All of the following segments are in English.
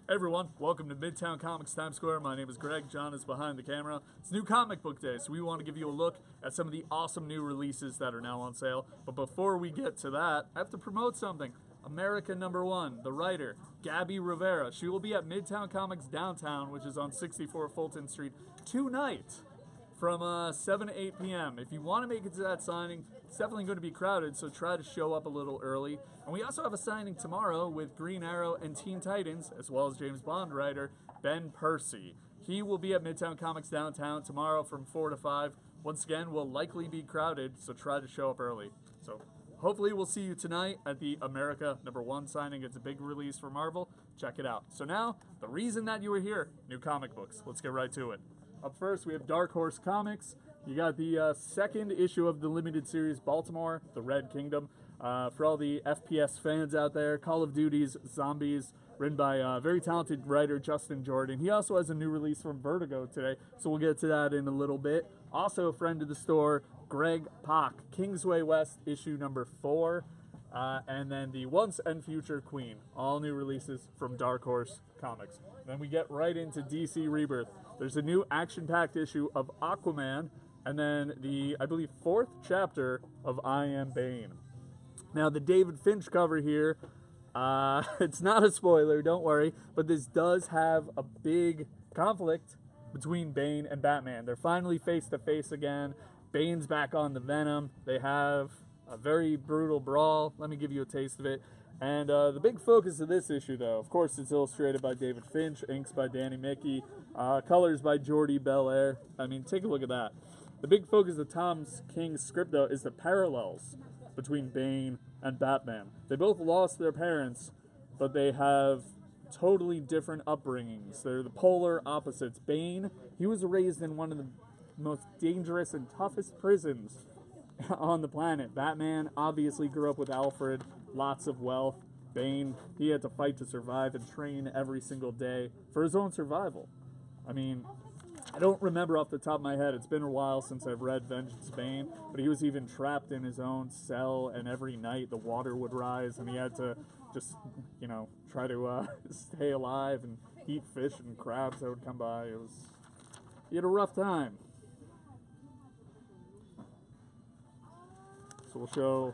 Hey everyone, welcome to Midtown Comics Times Square. My name is Greg. John is behind the camera. It's new comic book day, so we want to give you a look at some of the awesome new releases that are now on sale. But before we get to that, I have to promote something. America #1, the writer, Gabby Rivera. She will be at Midtown Comics Downtown, which is on 64 Fulton Street, tonight from 7 to 8 p.m. If you want to make it to that signing, it's definitely going to be crowded, so try to show up a little early. And we also have a signing tomorrow with Green Arrow and Teen Titans, as well as James Bond writer Ben Percy. He will be at Midtown Comics Downtown tomorrow from 4 to 5. Once again, will likely be crowded, so try to show up early. So hopefully we'll see you tonight at the America #1 signing. It's a big release for Marvel. Check it out. So now, the reason that you were here, new comic books. Let's get right to it. Up first, we have Dark Horse Comics. You got the second issue of the limited series Baltimore, the Red Kingdom. For all the FPS fans out there, Call of Duty's Zombies, written by very talented writer Justin Jordan. He also has a new release from Vertigo today, so we'll get to that in a little bit. Also, a friend of the store, Gregg Pak, Kingsway West, issue #4. And then the Once and Future Queen, all new releases from Dark Horse Comics. Then we get right into DC Rebirth. There's a new action-packed issue of Aquaman, and then the, I believe, 4th chapter of I Am Bane. Now, the David Finch cover here, it's not a spoiler, don't worry, but this does have a big conflict between Bane and Batman. They're finally face-to-face again. Bane's back on the Venom. They have a very brutal brawl. Let me give you a taste of it. And the big focus of this issue, though, of course, it's illustrated by David Finch, inks by Danny Mickey, colors by Jordi Belair. I mean, take a look at that. The big focus of Tom King's script, though, is the parallels between Bane and Batman. They both lost their parents, but they have totally different upbringings. They're the polar opposites. Bane, he was raised in one of the most dangerous and toughest prisons on the planet. Batman obviously grew up with Alfred, lots of wealth. Bane, he had to fight to survive and train every single day for his own survival. I mean, I don't remember off the top of my head, it's been a while since I've read Vengeance Bane, but he was even trapped in his own cell, and every night the water would rise and he had to just, you know, try to stay alive and eat fish and crabs that would come by. He had a rough time. So we'll show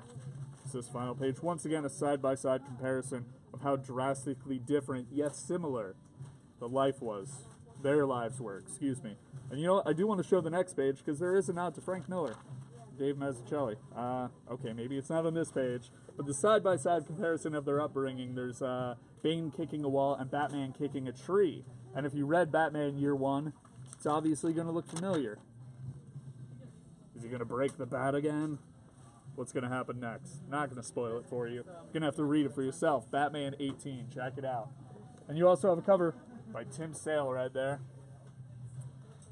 this final page. Once again, a side-by-side comparison of how drastically different, yet similar, their lives were, excuse me. And you know what? I do want to show the next page, because there is a nod to Frank Miller, Dave Mazzucchelli. Okay, maybe it's not on this page, but the side-by-side comparison of their upbringing, there's Bane kicking a wall and Batman kicking a tree. And if you read Batman Year One, it's obviously going to look familiar. Is he going to break the bat again? What's going to happen next? Not going to spoil it for you. You're going to have to read it for yourself. Batman 18, check it out. And you also have a cover by Tim Sale right there.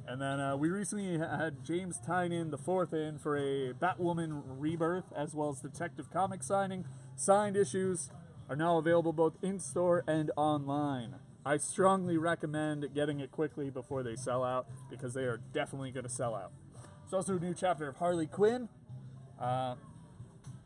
And then we recently had James Tynion the 4th in for a Batwoman Rebirth, as well as Detective Comics signing. Signed issues are now available both in-store and online. I strongly recommend getting it quickly before they sell out, because they are definitely going to sell out. There's also a new chapter of Harley Quinn.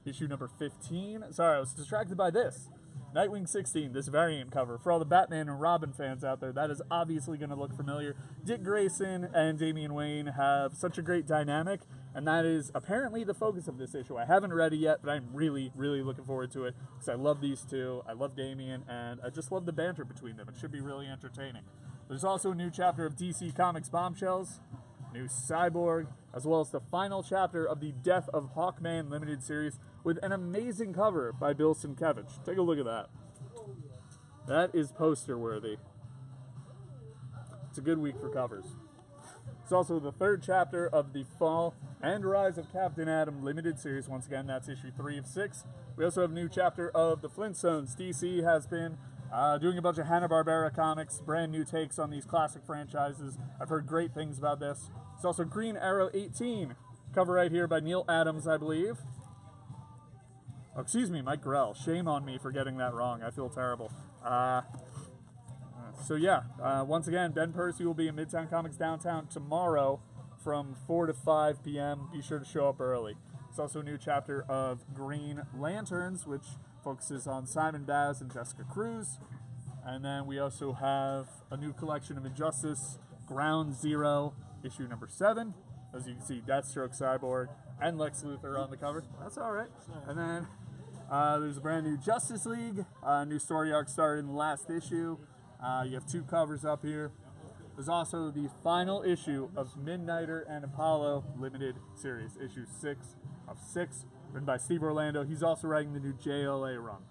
Issue #15. Sorry, I was distracted by this. Nightwing 16, this variant cover. For all the Batman and Robin fans out there, that is obviously going to look familiar. Dick Grayson and Damian Wayne have such a great dynamic, and that is apparently the focus of this issue. I haven't read it yet, but I'm really, really looking forward to it, because I love these two. I love Damian, and I just love the banter between them. It should be really entertaining. There's also a new chapter of DC Comics Bombshells, new Cyborg, as well as the final chapter of the Death of Hawkman limited series with an amazing cover by Bill Sienkiewicz. Take a look at that. That is poster worthy. It's a good week for covers. It's also the 3rd chapter of the Fall and Rise of Captain Atom limited series. Once again, that's issue 3 of 6. We also have a new chapter of the Flintstones. DC has been doing a bunch of Hanna-Barbera comics, brand new takes on these classic franchises. I've heard great things about this. It's also Green Arrow 18, cover right here by Neil Adams, I believe. Oh, excuse me, Mike Grell. Shame on me for getting that wrong. I feel terrible. So yeah, once again, Ben Percy will be in Midtown Comics Downtown tomorrow from 4 to 5 p.m. Be sure to show up early. It's also a new chapter of Green Lanterns, which focuses on Simon Baz and Jessica Cruz. And then we also have a new collection of Injustice, Ground Zero, issue number 7. As you can see, Deathstroke, Cyborg, and Lex Luthor on the cover. That's all right. And then there's a brand new Justice League. New story arc started in the last issue. You have 2 covers up here. There's also the final issue of Midnighter and Apollo Limited Series, issue 6 of 6, written by Steve Orlando. He's also writing the new JLA run.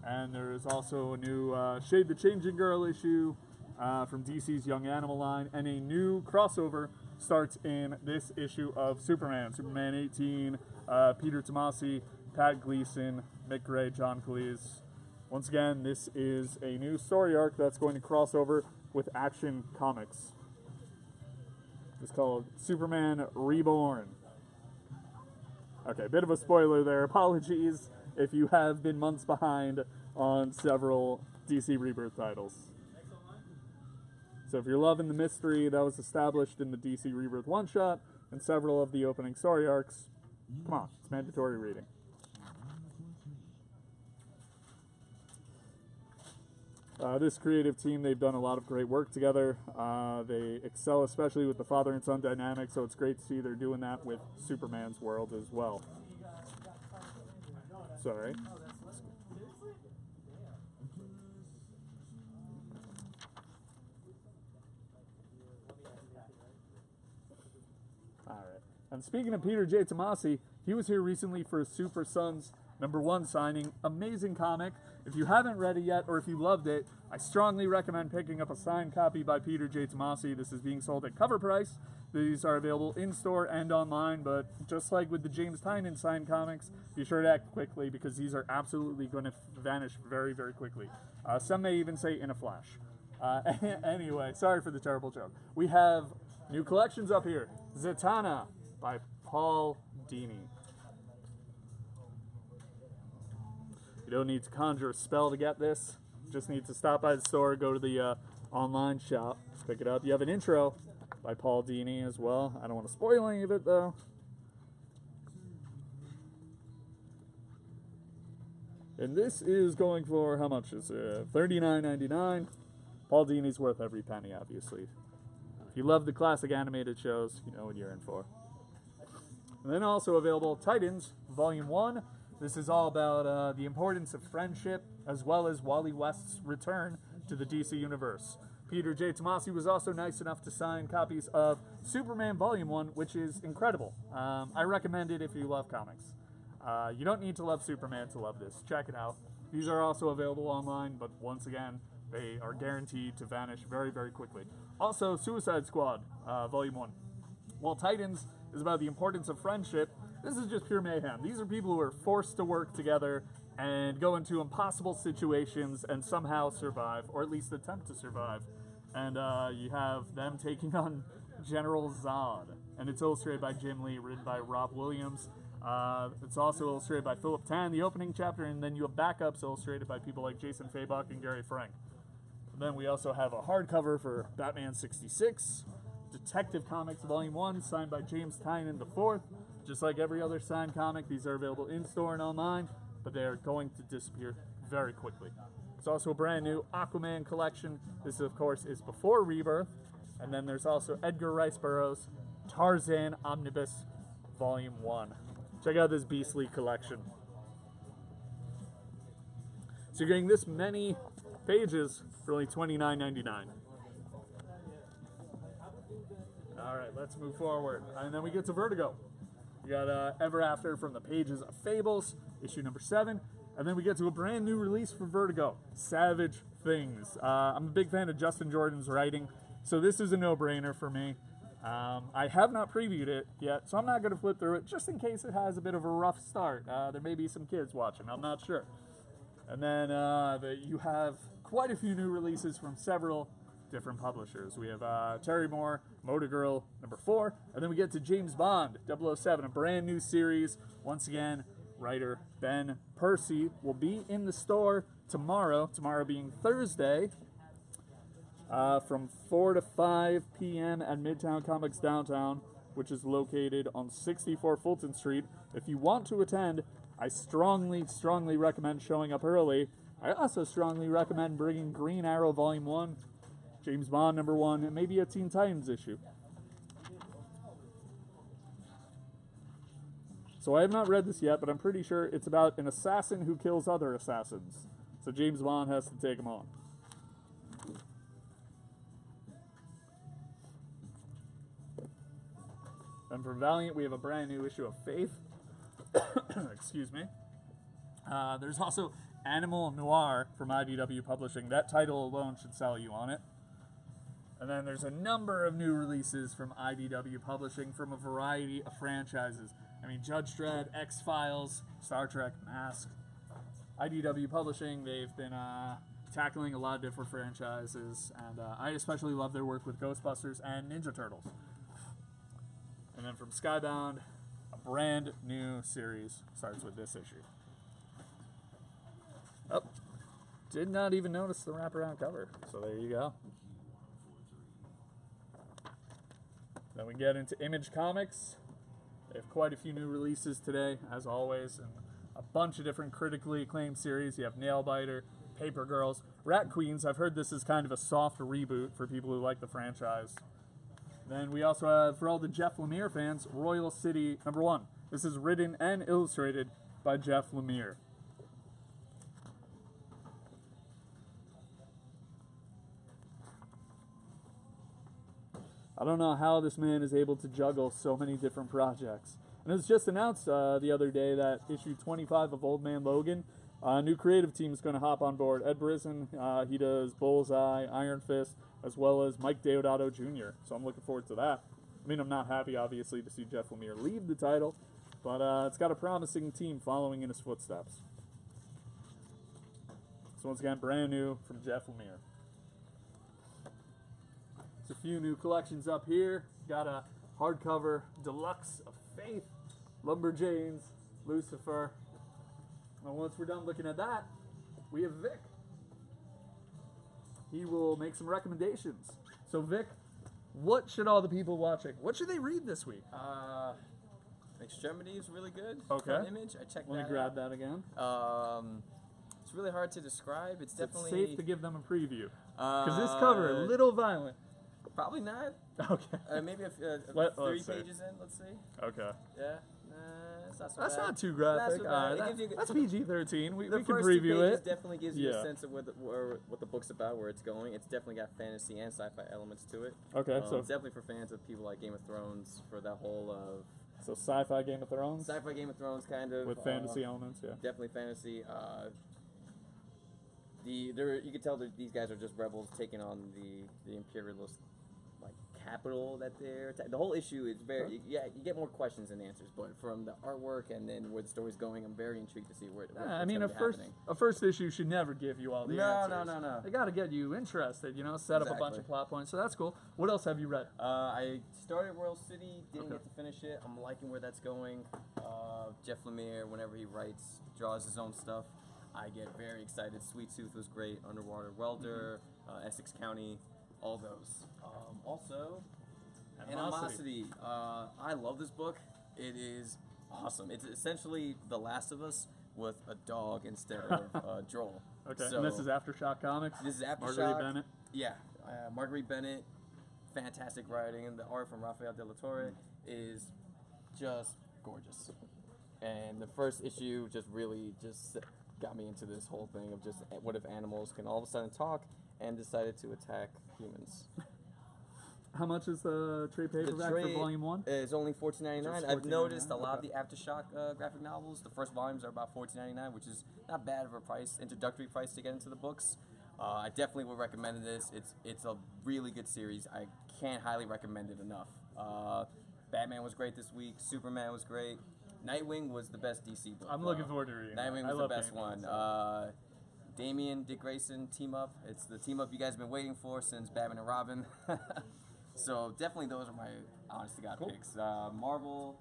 And there's also a new Shade the Changing Girl issue from DC's Young Animal line, and a new crossover starts in this issue of Superman. Superman 18, Peter Tomasi, Pat Gleason, Mick Gray, John Cleese. Once again, this is a new story arc that's going to cross over with Action Comics. It's called Superman Reborn. Okay, bit of a spoiler there. Apologies if you have been months behind on several DC Rebirth titles. So if you're loving the mystery that was established in the DC Rebirth one-shot and several of the opening story arcs, come on, it's mandatory reading. This creative team, they've done a lot of great work together. They excel especially with the father and son dynamic, so it's great to see they're doing that with Superman's world as well. Sorry. Alright. And speaking of Peter J. Tomasi, he was here recently for a Super Sons #1 signing. Amazing comic. If you haven't read it yet, or if you loved it, I strongly recommend picking up a signed copy by Peter J. Tomasi. This is being sold at cover price. These are available in-store and online, but just like with the James Tynion signed comics, be sure to act quickly because these are absolutely going to vanish very, very quickly. Some may even say in a flash. Anyway, sorry for the terrible joke. We have new collections up here. Zatanna by Paul Dini. You don't need to conjure a spell to get this. Just need to stop by the store, go to the online shop, pick it up. You have an intro by Paul Dini as well. I don't want to spoil any of it though. And this is going for, how much is it? $39.99. Paul Dini's worth every penny, obviously. If you love the classic animated shows, you know what you're in for. And then also available, Titans, Volume 1. This is all about the importance of friendship, as well as Wally West's return to the DC Universe. Peter J. Tomasi was also nice enough to sign copies of Superman Volume 1, which is incredible. I recommend it if you love comics. You don't need to love Superman to love this. Check it out. These are also available online, but once again, they are guaranteed to vanish very, very quickly. Also, Suicide Squad, Volume 1. While Titans is about the importance of friendship, this is just pure mayhem. These are people who are forced to work together and go into impossible situations and somehow survive, or at least attempt to survive. And you have them taking on General Zod. And it's illustrated by Jim Lee, written by Rob Williams. It's also illustrated by Philip Tan, the opening chapter, and then you have backups illustrated by people like Jason Fabok and Gary Frank. And then we also have a hardcover for Batman 66, Detective Comics Volume 1, signed by James Tynion IV. Just like every other signed comic, these are available in-store and online, but they are going to disappear very quickly. There's also a brand new Aquaman collection. This, of course, is before Rebirth. And then there's also Edgar Rice Burroughs' Tarzan Omnibus Volume 1. Check out this beastly collection. So you're getting this many pages for only $29.99. Alright, let's move forward. And then we get to Vertigo. We got Ever After from the Pages of Fables, issue number 7. And then we get to a brand new release for Vertigo, Savage Things. I'm a big fan of Justin Jordan's writing, so this is a no-brainer for me. I have not previewed it yet, so I'm not going to flip through it, just in case it has a bit of a rough start. There may be some kids watching, I'm not sure. And then you have quite a few new releases from several different publishers. We have Terry Moore, Motor Girl #4, and then we get to James Bond 007, a brand new series. Once again, writer Ben Percy will be in the store tomorrow being Thursday, from 4 to 5 p.m. at Midtown Comics Downtown, which is located on 64 Fulton Street. If you want to attend, I strongly recommend showing up early. I also strongly recommend bringing Green Arrow Volume 1, James Bond #1, and maybe a Teen Titans issue. So I have not read this yet, but I'm pretty sure it's about an assassin who kills other assassins. So James Bond has to take him on. And from Valiant, we have a brand new issue of Faith. Excuse me. There's also Animal Noir from IDW Publishing. That title alone should sell you on it. And then there's a number of new releases from IDW Publishing from a variety of franchises. I mean, Judge Dredd, X-Files, Star Trek, Mask. IDW Publishing, they've been tackling a lot of different franchises, and I especially love their work with Ghostbusters and Ninja Turtles. And then from Skybound, a brand new series starts with this issue. Oh, did not even notice the wraparound cover, so there you go. Then we get into Image Comics. They have quite a few new releases today, as always, and a bunch of different critically acclaimed series. You have Nailbiter, Paper Girls, Rat Queens. I've heard this is kind of a soft reboot for people who like the franchise. Then we also have, for all the Jeff Lemire fans, Royal City #1. This is written and illustrated by Jeff Lemire. I don't know how this man is able to juggle so many different projects. And it was just announced the other day that issue 25 of Old Man Logan, a new creative team is going to hop on board. Ed Brisson, he does Bullseye, Iron Fist, as well as Mike Deodato Jr. So I'm looking forward to that. I mean, I'm not happy, obviously, to see Jeff Lemire leave the title, but it's got a promising team following in his footsteps. So once again, brand new from Jeff Lemire. There's a few new collections up here. Got a hardcover deluxe of Faith, Lumberjanes, Lucifer. And once we're done looking at that, we have Vic. He will make some recommendations. So Vic, what should all the people watching, what should they read this week? Extremity is really good. Okay. From Image. I checked that out. Let me grab that again. It's really hard to describe. It's definitely safe to give them a preview. Because this cover, a little violent. Probably not. Okay. Maybe 3 pages in, let's see. Okay. Yeah. It's not so That's bad. not too graphic. That's PG-13. We can preview it. Definitely gives you a sense of what the book's about, where it's going. It's definitely got fantasy and sci-fi elements to it. Okay, so it's definitely for fans of people like Game of Thrones, for that whole so sci-fi Game of Thrones. Sci-fi Game of Thrones, kind of with fantasy elements. Yeah. Definitely fantasy. You can tell that these guys are just rebels taking on the imperialist capital that they're the whole issue is very you get more questions than answers, but from the artwork and then where the story's going, I'm very intrigued to see where I mean, a first issue should never give you all the answers. No. They got to get you interested, set up a bunch of plot points. So that's cool. What else have you read? I started Royal City, didn't get to finish it. I'm liking where that's going. Jeff Lemire, whenever he writes, draws his own stuff, I get very excited. Sweet Tooth was great. Underwater Welder, Essex County, all those. Also, Animosity. I love this book. It is awesome. It's essentially The Last of Us with a dog instead of Joel. Okay, so, and this is Aftershock Comics? This is Aftershock. Marguerite Bennett? Yeah, Marguerite Bennett. Fantastic writing, and the art from Rafael de la Torre is just gorgeous. And the first issue just really got me into this whole thing of just what if animals can all of a sudden talk and decided to attack humans. How much is the trade paperback for Volume 1? It's only $14.99. I've noticed a lot of the Aftershock graphic novels, the first volumes are about $14.99, which is not bad of a price, introductory price to get into the books. I definitely would recommend this. It's a really good series. I can't highly recommend it enough. Batman was great this week. Superman was great. Nightwing was the best DC book. I'm looking forward to reading Nightwing was the best one. Damian, Dick Grayson, team up. It's the team up you guys have been waiting for since Batman and Robin. So definitely those are my honest-to-God picks. Marvel,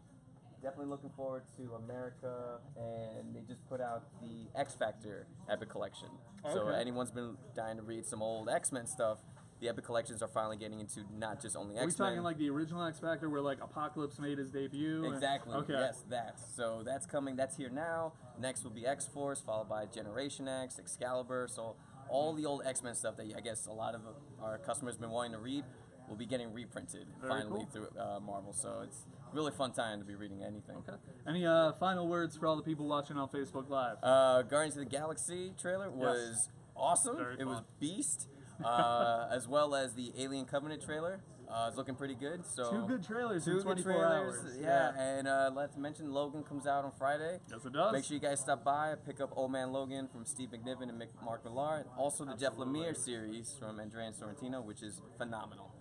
definitely looking forward to America, and they just put out the X Factor Epic Collection. Okay. So anyone's been dying to read some old X-Men stuff, the Epic Collections are finally getting into not just only Are we X-Men. talking like the original X Factor where like Apocalypse made his debut? Exactly. Okay. Yes, that. So that's coming. That's here now. Next will be X-Force, followed by Generation X, Excalibur. So all the old X-Men stuff that I guess a lot of our customers have been wanting to read will be getting reprinted finally through Marvel. So it's a really fun time to be reading anything. Okay. Any final words for all the people watching on Facebook Live? Guardians of the Galaxy trailer was awesome. Very It was fun. beast. As well as the Alien Covenant trailer. It's looking pretty good. So 2 good trailers in Two good 24 trailers, hours. yeah. And let's mention Logan comes out on Friday. Yes, it does. Make sure you guys stop by, pick up Old Man Logan from Steve McNiven and Mark Millar. And also the Jeff Lemire series from Andrea Sorrentino, which is phenomenal.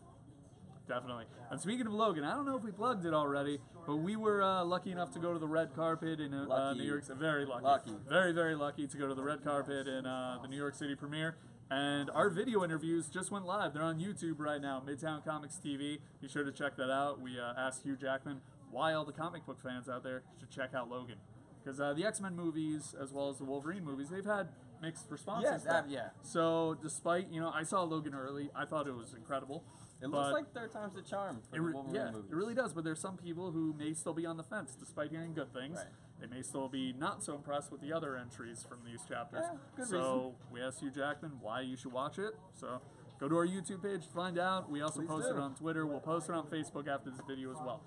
Definitely. And speaking of Logan, I don't know if we plugged it already, but we were lucky enough to go to the red carpet in Lucky. New York City. Very lucky. Lucky. Very, very lucky to go to the red carpet in the New York City premiere. And our video interviews just went live. They're on YouTube right now, Midtown Comics TV. Be sure to check that out. We asked Hugh Jackman why all the comic book fans out there should check out Logan. Because the X-Men movies, as well as the Wolverine movies, they've had mixed responses. Yeah. So despite, I saw Logan early. I thought it was incredible. It looks like third time's the charm for the Wolverine movies. It really does, but there's some people who may still be on the fence despite hearing good things. Right. They may still be not so impressed with the other entries from these chapters. Yeah, good so reason. we asked Hugh Jackman why you should watch it. So go to our YouTube page to find out. We also post it on Twitter. We'll post it on Facebook after this video as well.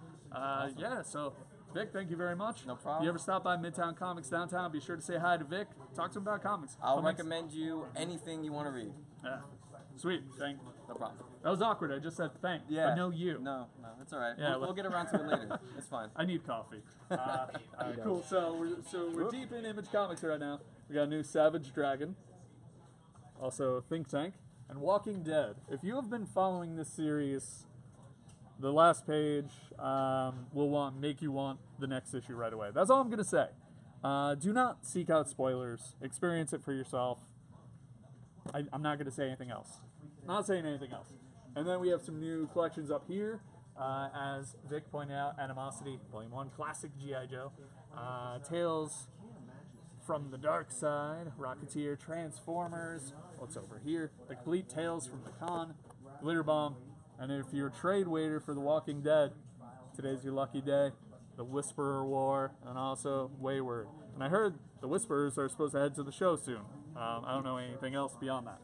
Yeah, so Vic, thank you very much. No problem. If you ever stop by Midtown Comics downtown, be sure to say hi to Vic. Talk to him about comics. I'll recommend you anything you want to read. Yeah. Sweet. Thank you. No problem. That was awkward. I just said thank. Yeah. But no you. No, it's all right. Yeah, we'll get around to it later. It's fine. I need coffee. All right, cool. So we're deep in Image Comics right now. We got a new Savage Dragon, also Think Tank, and Walking Dead. If you have been following this series, the last page will make you want the next issue right away. That's all I'm gonna say. Do not seek out spoilers. Experience it for yourself. I'm not gonna say anything else. Not saying anything else. And then we have some new collections up here. As Vic pointed out, Animosity, Volume 1, Classic G.I. Joe, Tales from the Dark Side, Rocketeer, Transformers, what's over here, The Complete Tales from the Con, Glitter Bomb, and if you're a trade waiter for The Walking Dead, today's your lucky day, The Whisperer War, and also Wayward. And I heard the Whisperers are supposed to head to the show soon. I don't know anything else beyond that.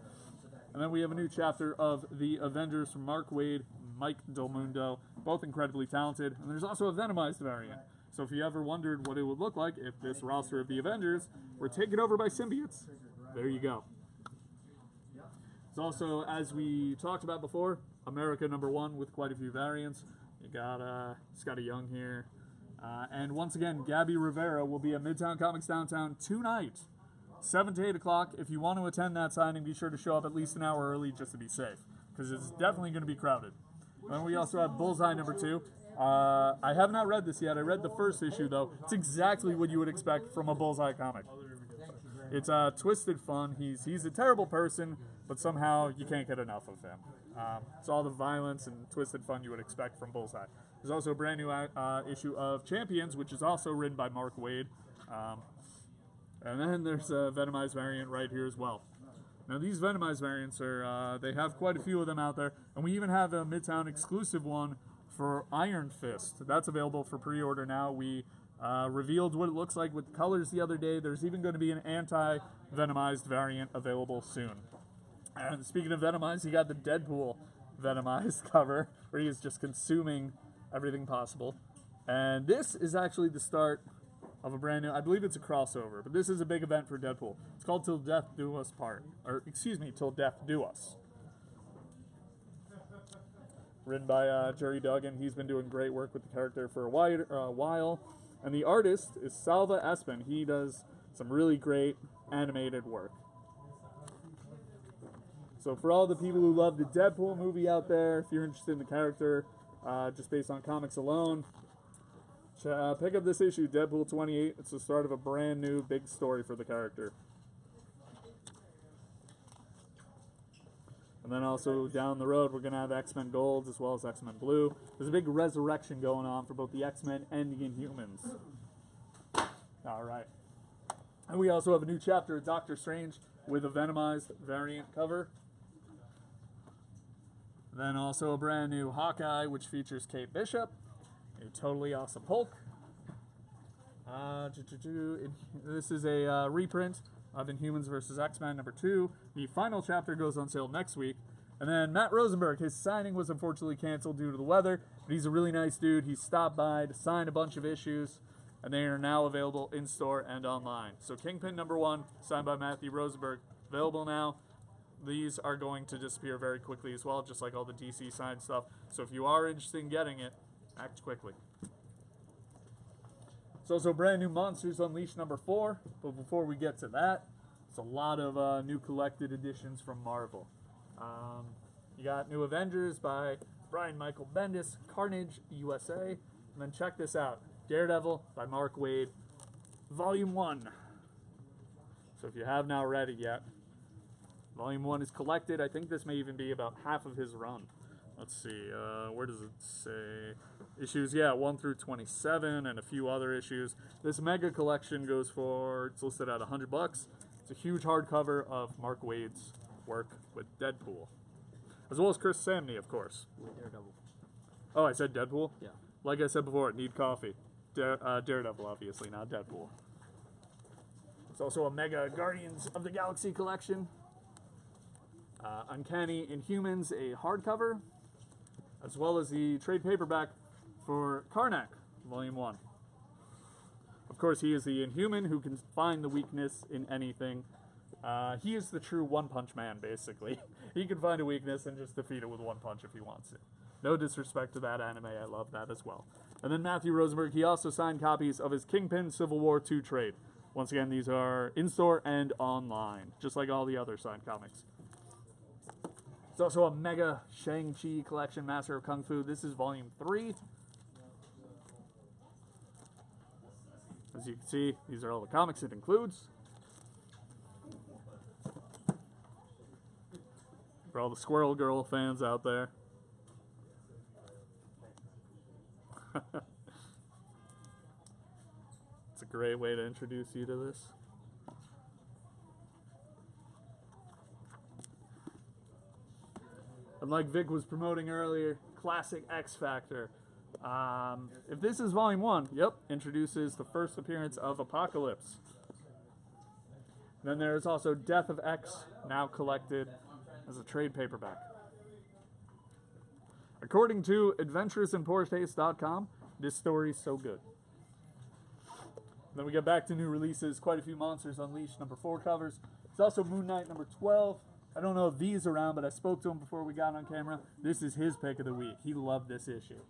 And then we have a new chapter of The Avengers from Mark Waid, Mike Del Mundo, both incredibly talented. And there's also a Venomized variant. So if you ever wondered what it would look like if this roster of the Avengers were taken over by symbiotes, there you go. There's also, as we talked about before, America #1 with quite a few variants. You got Scotty Young here. And once again, Gabby Rivera will be at Midtown Comics Downtown tonight, 7 to 8 o'clock. If you want to attend that signing, be sure to show up at least an hour early just to be safe, because it's definitely going to be crowded. And we also have Bullseye #2. I have not read this yet. I read the first issue, though. It's exactly what you would expect from a Bullseye comic. It's twisted fun. He's a terrible person, but somehow you can't get enough of him. It's all the violence and twisted fun you would expect from Bullseye. There's also a brand new issue of Champions, which is also written by Mark Waid. And then there's a Venomized variant right here as well. Now these Venomized variants are, they have quite a few of them out there, and we even have a Midtown exclusive one for Iron Fist. That's available for pre-order now. We revealed what it looks like with the colors the other day. There's even going to be an anti-Venomized variant available soon. And speaking of Venomized, you got the Deadpool Venomized cover, where he is just consuming everything possible. And this is actually the start of a brand new, I believe it's a crossover, but this is a big event for Deadpool. It's called Till Death Do Us Part, or excuse me, Till Death Do Us. Written by Jerry Duggan. He's been doing great work with the character for a while. And the artist is Salva Espen. He does some really great animated work. So for all the people who love the Deadpool movie out there, if you're interested in the character, just based on comics alone, pick up this issue, Deadpool 28. It's the start of a brand new big story for the character. And then also down the road, we're going to have X-Men Gold as well as X-Men Blue. There's a big resurrection going on for both the X-Men and the Inhumans. All right. And we also have a new chapter of Doctor Strange with a Venomized variant cover. Then also a brand new Hawkeye, which features Kate Bishop, a totally awesome Hulk. This is a reprint of Inhumans vs. X-Men #2. The final chapter goes on sale next week. And then Matt Rosenberg, his signing was unfortunately canceled due to the weather, but he's a really nice dude. He stopped by to sign a bunch of issues, and they are now available in-store and online. So Kingpin #1, signed by Matthew Rosenberg, available now. These are going to disappear very quickly as well, just like all the DC signed stuff. So if you are interested in getting it, act quickly. It's also brand new Monsters Unleashed #4, but before we get to that, it's a lot of new collected editions from Marvel. You got New Avengers by Brian Michael Bendis, Carnage USA, and then check this out, Daredevil by Mark Waid, Volume 1. So if you have not read it yet, Volume 1 is collected. I think this may even be about half of his run. Let's see, where does it say? Issues, yeah, 1 through 27, and a few other issues. This mega collection goes for, it's listed at $100. It's a huge hardcover of Mark Waid's work with Deadpool, as well as Chris Samney, of course. Daredevil. Oh, I said Deadpool? Yeah. Like I said before, need coffee. Daredevil, obviously, not Deadpool. It's also a mega Guardians of the Galaxy collection. Uncanny Inhumans, a hardcover, as well as the trade paperback for Karnak, Volume 1. Of course, he is the Inhuman who can find the weakness in anything. He is the true one-punch man, basically. He can find a weakness and just defeat it with one punch if he wants to. No disrespect to that anime, I love that as well. And then Matthew Rosenberg, he also signed copies of his Kingpin Civil War II trade. Once again, these are in-store and online, just like all the other signed comics. It's also a mega Shang-Chi collection, Master of Kung Fu. This is Volume 3. As you can see, these are all the comics it includes. For all the Squirrel Girl fans out there. It's a great way to introduce you to this. And like Vic was promoting earlier, classic X Factor. If this is Volume 1, yep, introduces the first appearance of Apocalypse. Then there's also Death of X, now collected as a trade paperback. According to AdventurousInPoorTaste.com, this story is so good. Then we get back to new releases, quite a few Monsters Unleashed #4 covers. It's also Moon Knight #12. I don't know if V's around, but I spoke to him before we got on camera. This is his pick of the week. He loved this issue.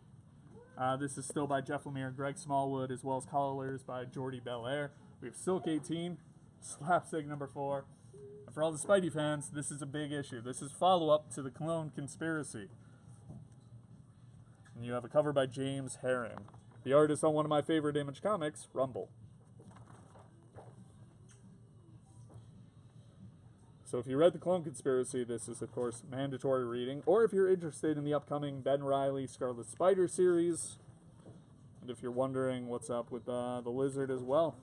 This is still by Jeff Lemire and Greg Smallwood, as well as colors by Jordi Belair. We have Silk 18, Slapstick #4. And for all the Spidey fans, this is a big issue. This is follow-up to the Clone Conspiracy. And you have a cover by James Herring, the artist on one of my favorite Image comics, Rumble. So if you read The Clone Conspiracy, this is, of course, mandatory reading. Or if you're interested in the upcoming Ben Reilly Scarlet Spider series, and if you're wondering what's up with the Lizard as well.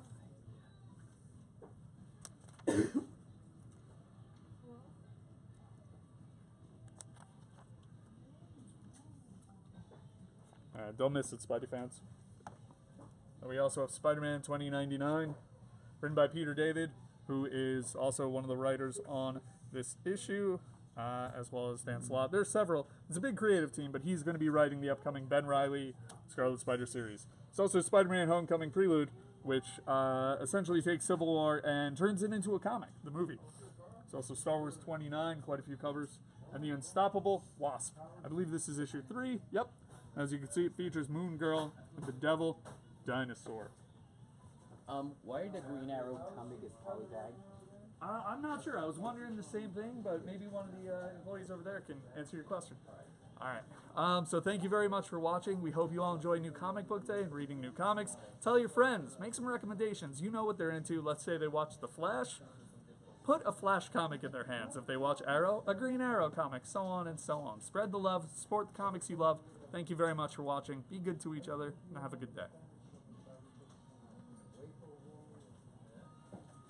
Alright, don't miss it, Spidey fans. And we also have Spider-Man 2099, written by Peter David, who is also one of the writers on this issue, as well as Dan Slott. There's several. It's a big creative team, but he's going to be writing the upcoming Ben Reilly Scarlet Spider series. It's also Spider-Man Homecoming Prelude, which essentially takes Civil War and turns it into a comic, the movie. It's also Star Wars 29, quite a few covers, and The Unstoppable Wasp. I believe this is issue 3. Yep. As you can see, it features Moon Girl with the Devil Dinosaur. Why the Green Arrow comic is polygag? I'm not sure. I was wondering the same thing, but maybe one of the employees over there can answer your question. All right. So thank you very much for watching. We hope you all enjoy New Comic Book Day and reading new comics. Tell your friends. Make some recommendations. You know what they're into. Let's say they watch The Flash. Put a Flash comic in their hands. If they watch Arrow, a Green Arrow comic, so on and so on. Spread the love. Support the comics you love. Thank you very much for watching. Be good to each other, and have a good day.